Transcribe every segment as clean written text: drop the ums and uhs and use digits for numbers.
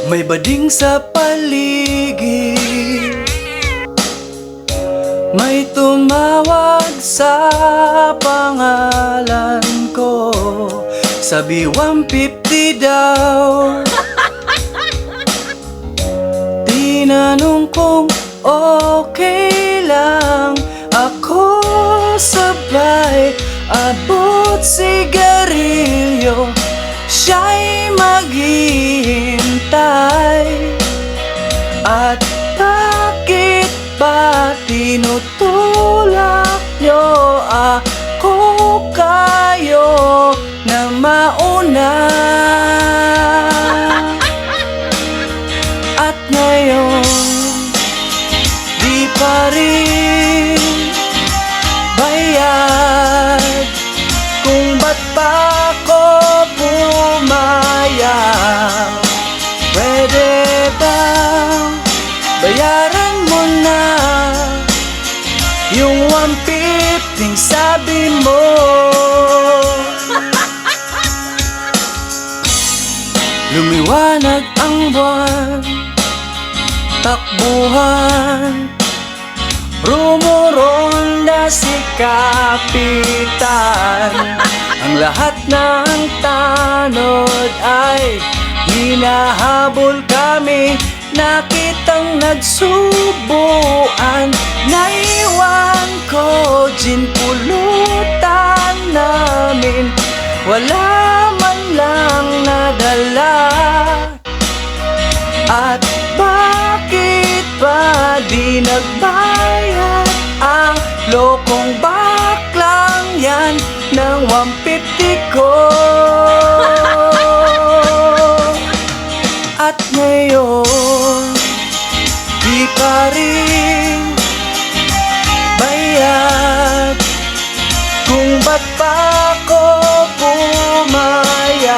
May bading sa paligid, may tumawag sa pangalan ko. Sabi 150 daw. Tinanong kung okay lang ako, sabay abot sigarilyo. Siya'y maghihintay. At bakit ba tinutulak nyo ako, kayo na mauna? At ngayon di pa rin bayad kung ba't pa ako pumayag. Pwede bang bayaran mo na yung 150 sabi mo? Lumiwanag ang buwan, takbuhan, rumuronda si Kapitan. Ang lahat ng tanod ay hinahabol kami. Nakitang nagsubuan, naiwan ko gin pulutan namin. Wala man lang nadala. At bakit ba di nagbayad ang lokong baklang yan ng 150 ko? At ngayon di pa rin bayad kung ba't pa ako pumayag.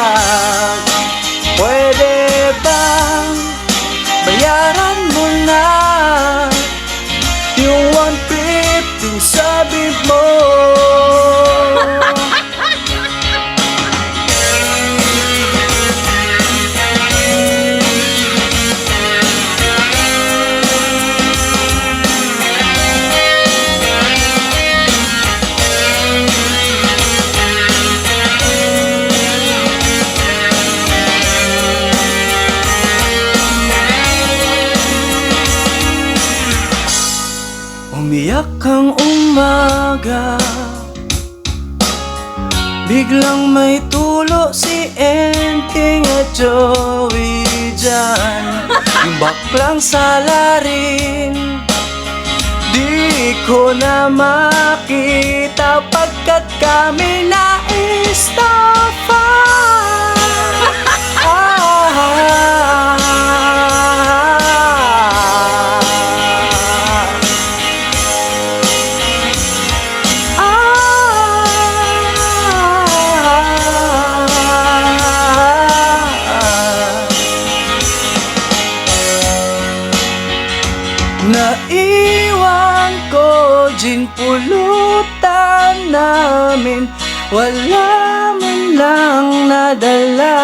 Pwede bang bayaran mo na yung 150 sabi mo? Umiyak ang umaga, biglang may tulo si Enting at Joey dyan. Yung baklang salarin di ko na makita pagkat kami na-estafa. Naiwan ko gin pulutan namin. Wala man lang nadala.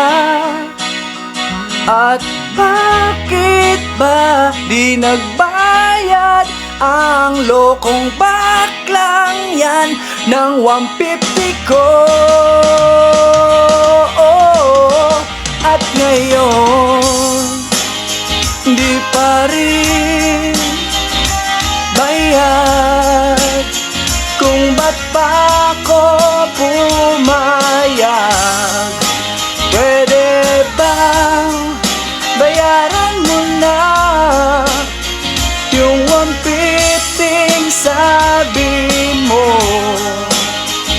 At bakit ba di nagbayad ang lokong baklang yan ng 150 ko? At ngayon di pa rin bayad kung ba't pa ako pumayag. Pwede bang bayaran mo na yung 150 sabi mo?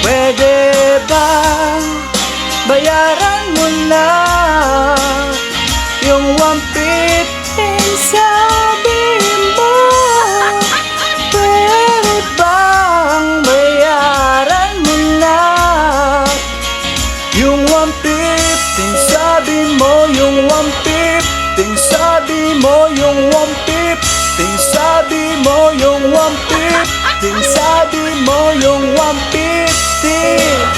Pwede bang bayaran mo na yung 150 sabi mo? Pwede bang bayaran mo na yung 150 sabi mo? Yung 150 sabi mo? Yung 150 sabi mo? Yung 150 sabi mo? Yung 150